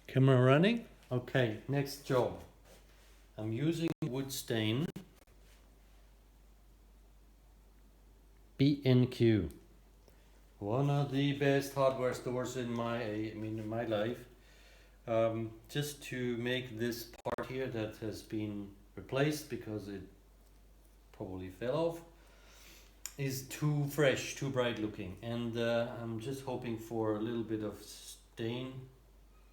Camera running? Okay, next job. I'm using wood stain B&Q. One of the best hardware stores in my life. Just to make this part here that has been replaced because it probably fell off is too fresh, too bright looking, and I'm just hoping for a little bit of stain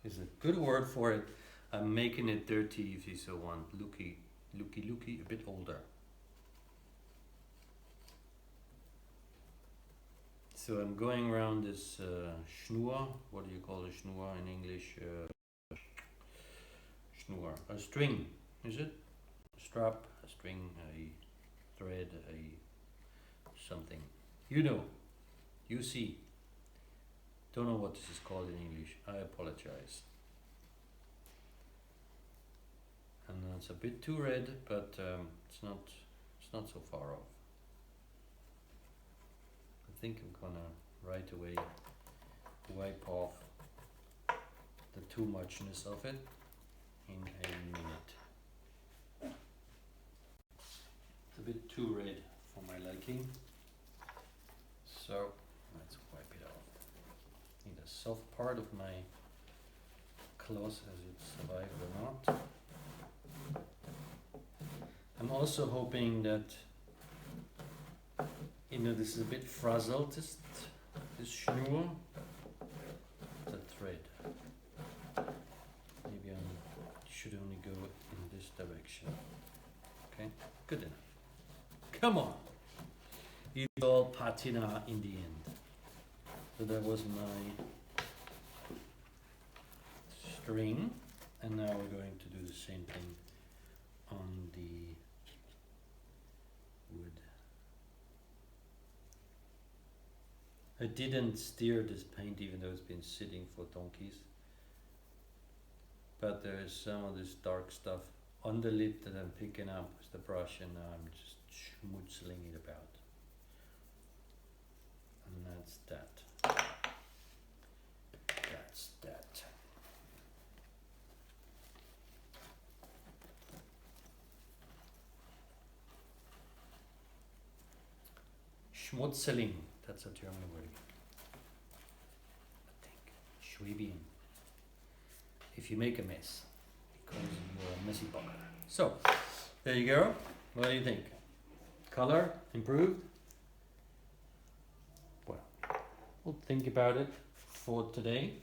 is a good word for it. I'm making it dirty if you so want, looky, a bit older. So I'm going around this schnur. What do you call a schnur in English? Schnur, a string, is it? A strap, a string, a thread, a something. You know, you see. Don't know what this is called in English. I apologize. And it's a bit too red, but it's not so far off. I think I'm gonna right away wipe off the too muchness of it in a minute. It's a bit too red for my liking, so let's wipe it off. Need a soft part of my cloth as it survived or not. I'm also hoping that, you know, this is a bit frazzled, this schnur, the thread. Maybe I should only go in this direction. Okay, good enough. Come on! It's all patina in the end. So that was my string, and now we're going to do the same thing on the wood. I didn't stir this paint even though it's been sitting for donkeys, but there is some of this dark stuff on the lid that I'm picking up with the brush, and now I'm just schmutzling it about. And that's that. That's that. Schmutzeling, that's a German word. I think. Schwabian. If you make a mess, because you're a messy bugger. So, there you go. What do you think? Color improved? Well, we'll think about it for today.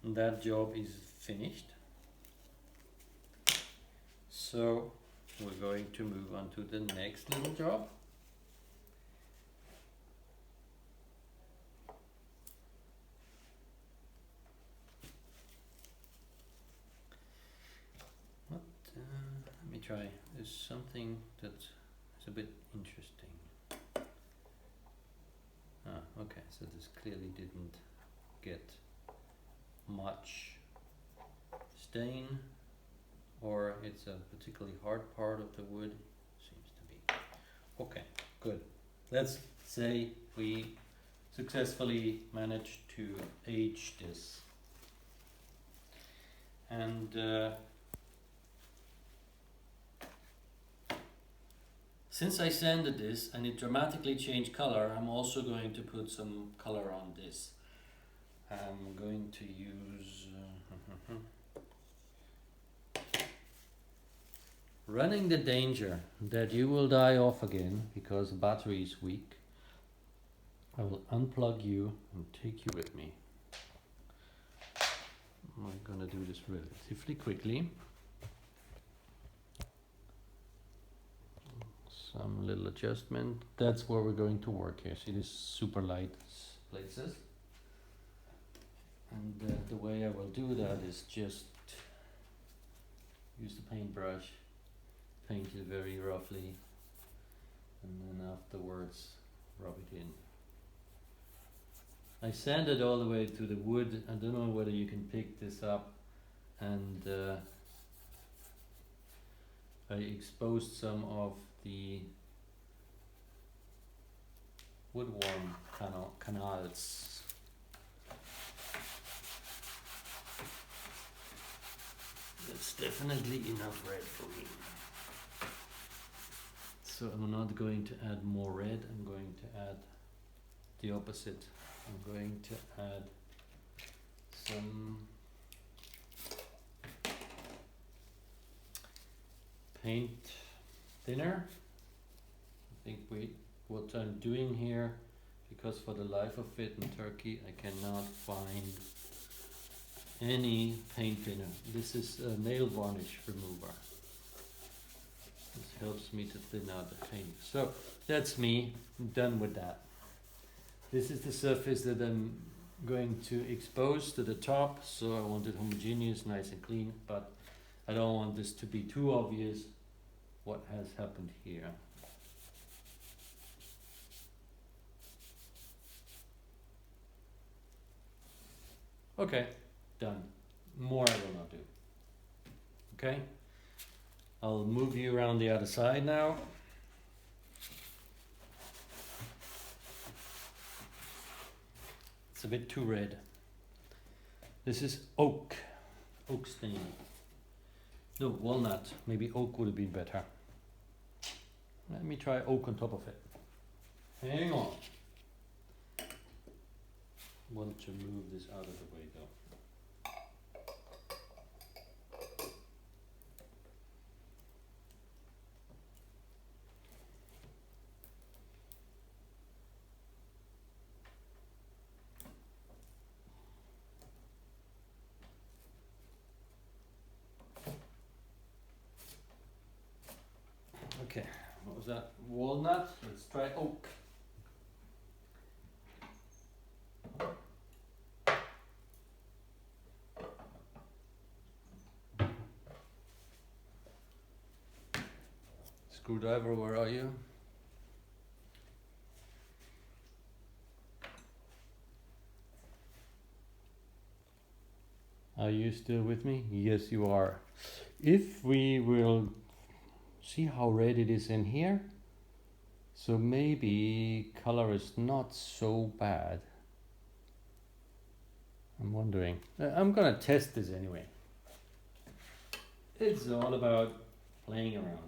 That job is finished. So, we're going to move on to the next little job. Let me try. There's something that is a bit interesting. Okay, so this clearly didn't get much stain, or it's a particularly hard part of the wood, seems to be. Okay, good. Let's say we successfully managed to age this. And since I sanded this and it dramatically changed color, I'm also going to put some color on this. I'm going to use running the danger that you will die off again because the battery is weak. I will unplug you and take you with me. I'm going to do this relatively quickly. Some little adjustment. That's where we're going to work here. See this super light places? And the way I will do that is just use the paintbrush, paint it very roughly, and then afterwards rub it in. I sanded all the way to the wood. I don't know whether you can pick this up, and I exposed some of the woodworm canals. definitely enough red for me. So I'm not going to add more red, I'm going to add the opposite. I'm going to add some paint thinner. I think what I'm doing here, because for the life of it in Turkey I cannot find any paint thinner. This is a nail varnish remover. This helps me to thin out the paint. So that's me, I'm done with that. This is the surface that I'm going to expose to the top, so I want it homogeneous, nice and clean, but I don't want this to be too obvious what has happened here. Okay, done. More I will not do. Okay, I'll move you around the other side now. It's a bit too red. This is oak stain. No, walnut. Maybe oak would have been better. Let me try oak on top of it. Hang on. Want to move this out of the way though. Okay, what was that? Walnut. Let's try oak. Screwdriver, where are you? Are you still with me? Yes, you are. If we will see how red it is in here, so maybe color is not so bad. I'm wondering. I'm gonna test this anyway. It's all about playing around.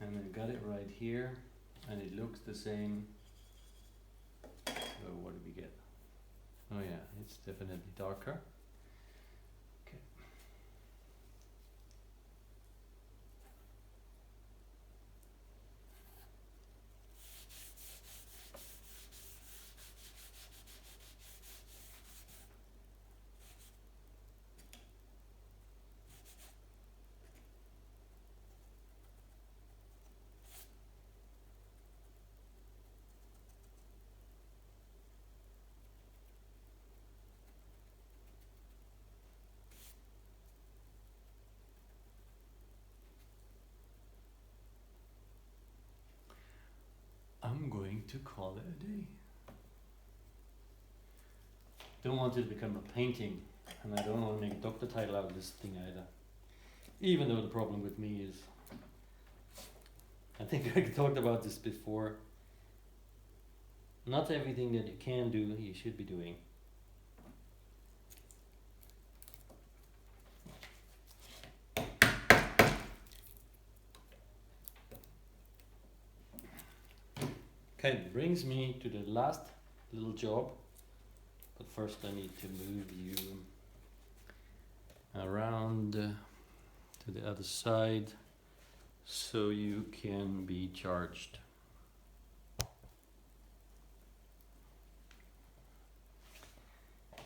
And I got it right here, and it looks the same. So what do we get? Oh yeah, it's definitely darker. Okay. I'm going to call it a day. Don't want it to become a painting, and I don't want to make a doctor title out of this thing either. Even though the problem with me is, I think I talked about this before, not everything that you can do, you should be doing. Okay, brings me to the last little job, but first I need to move you around to the other side so you can be charged.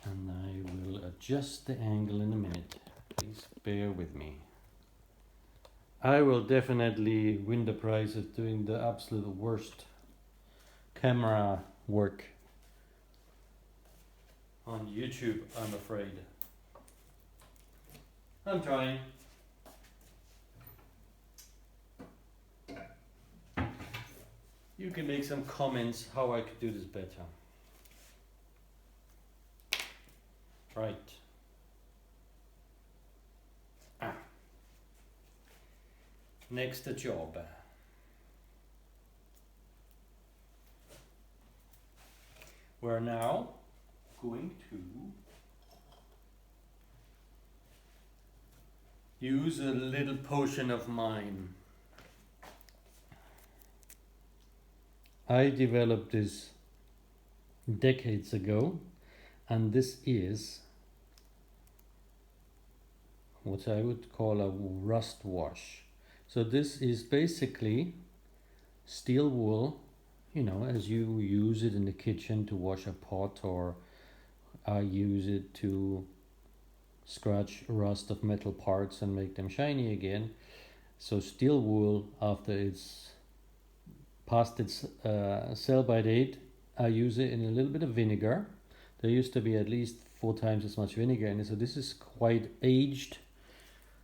And I will adjust the angle in a minute. Please bear with me. I will definitely win the prize of doing the absolute worst camera work on YouTube, I'm afraid. I'm trying. You can make some comments how I could do this better. Right. Next job. We're now going to use a little potion of mine. I developed this decades ago, and this is what I would call a rust wash. So this is basically steel wool, you know, as you use it in the kitchen to wash a pot, or I use it to scratch rust of metal parts and make them shiny again. So steel wool, after it's past its sell-by date, I use it in a little bit of vinegar. There used to be at least 4 times as much vinegar in it, so this is quite aged.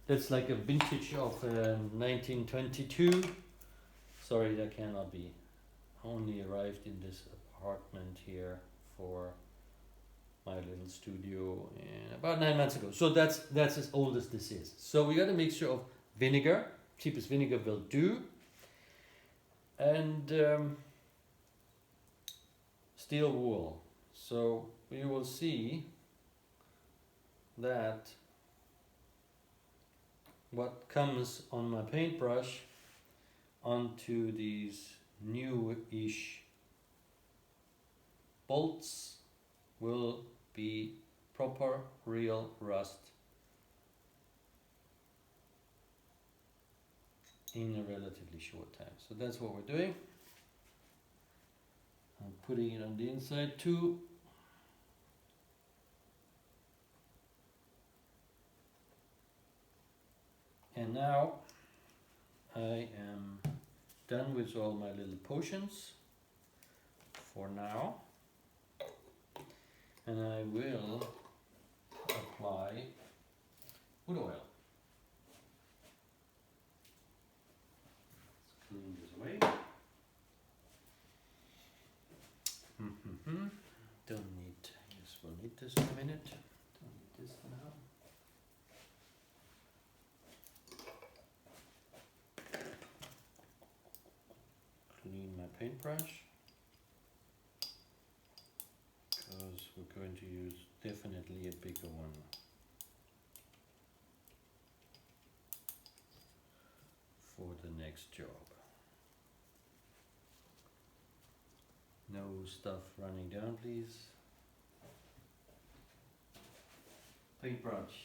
That's like a vintage of 1922. Sorry, that cannot be. Only arrived in this apartment here for my little studio about 9 months ago. So that's as old as this is. So we got a mixture of vinegar, cheapest vinegar will do, and steel wool. So we will see that what comes on my paintbrush onto these newish bolts will be proper real rust in a relatively short time. So that's what we're doing. I'm putting it on the inside too. And now I am done with all my little potions for now. And I will apply wood oil. Let's clean this away. Don't need, yes, we'll need this in a minute. Don't need this for now. Clean my paintbrush, because we're going to use definitely a bigger one. For the next job. No stuff running down, please. Paintbrush.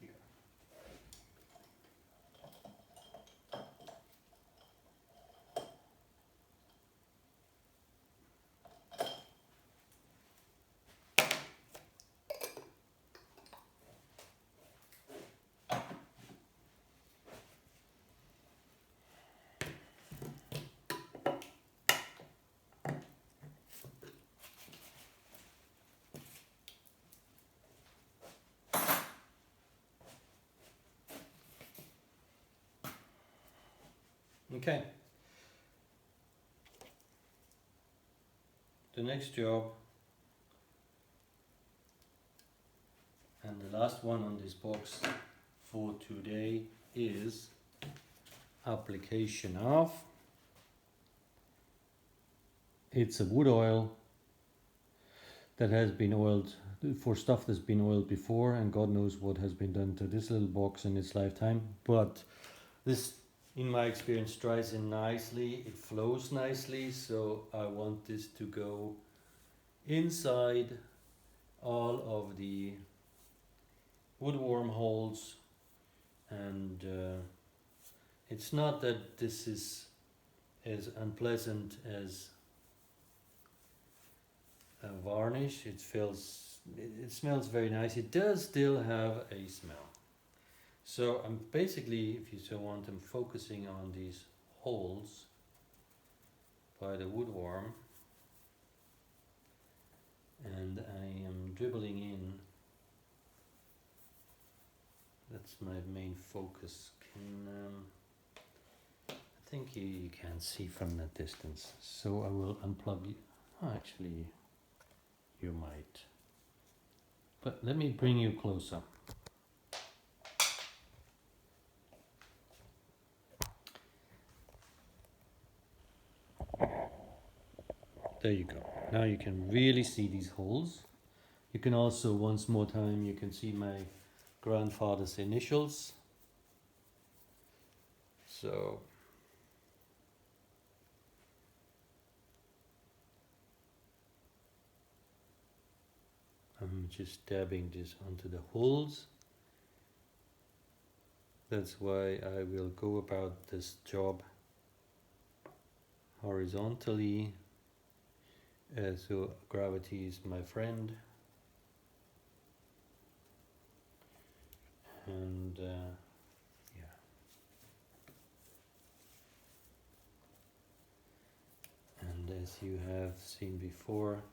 Here. Okay. The next job, and the last one on this box for today, is application of, it's a wood oil that has been oiled for stuff that's been oiled before, and God knows what has been done to this little box in its lifetime, but this, in my experience, dries in nicely, it flows nicely, so I want this to go inside all of the woodworm holes, and it's not that this is as unpleasant as a varnish. It smells very nice. It does still have a smell. So I'm basically, if you so want, I'm focusing on these holes by the woodworm, and I am dribbling in. That's my main focus. I think you can't see from that distance, so I will unplug you. Oh, actually, you might. But let me bring you closer. There you go. Now you can really see these holes. You can also, once more time, you can see my grandfather's initials. So I'm just dabbing this onto the holes. That's why I will go about this job horizontally, so gravity is my friend. And yeah. And as you have seen before,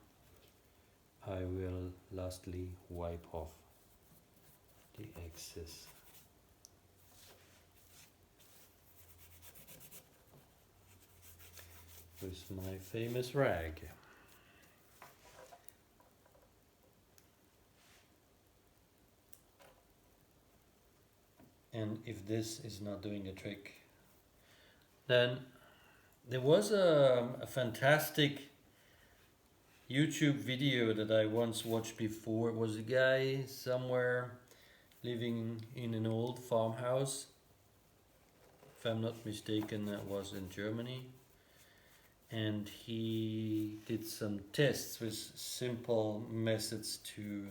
I will lastly wipe off the excess. With my famous rag. And if this is not doing the trick, then there was a fantastic YouTube video that I once watched before. It was a guy somewhere living in an old farmhouse. If I'm not mistaken, that was in Germany. And he did some tests with simple methods to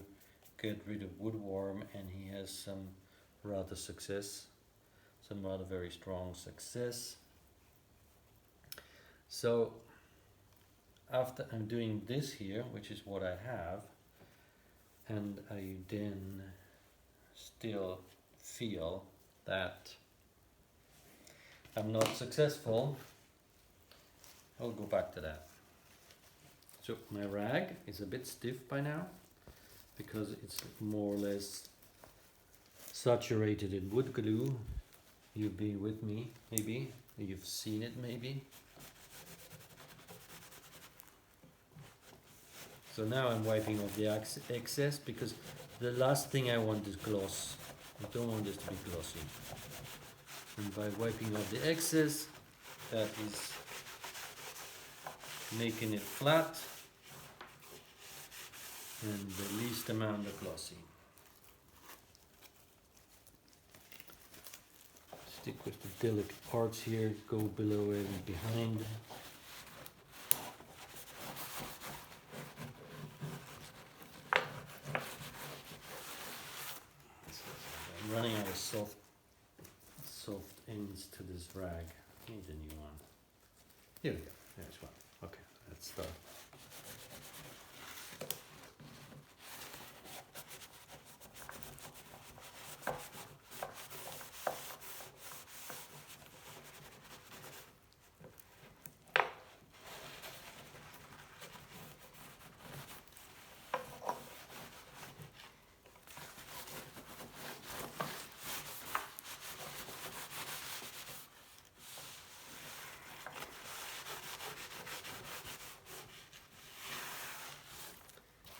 get rid of woodworm, and he has some rather very strong success. So after I'm doing this here, which is what I have, and I then still feel that I'm not successful, I'll go back to that. So my rag is a bit stiff by now because it's more or less saturated in wood glue. You've been with me, maybe. You've seen it, maybe. So now I'm wiping off the excess because the last thing I want is gloss. I don't want this to be glossy. And by wiping off the excess, that is making it flat and the least amount of glossy. Stick with the delicate parts here, go below and behind. I'm running out of soft ends to this rag. I need a new one. Here we go, there's one. Okay, let's start.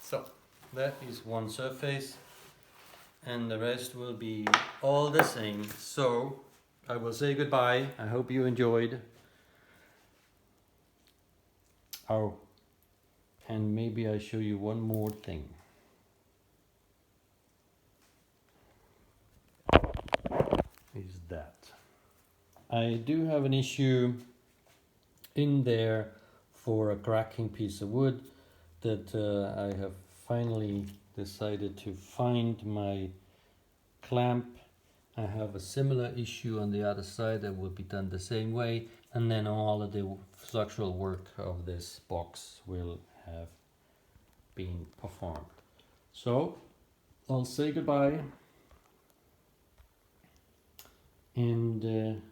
So that is one surface and the rest will be all the same. So I will say goodbye. I hope you enjoyed. Oh, and maybe I show you one more thing. Is that I do have an issue in there for a cracking piece of wood that I have finally decided to find my clamp. I have a similar issue on the other side that will be done the same way, and then all of the structural work of this box will have been performed. So I'll say goodbye, and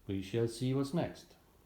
we shall see what's next.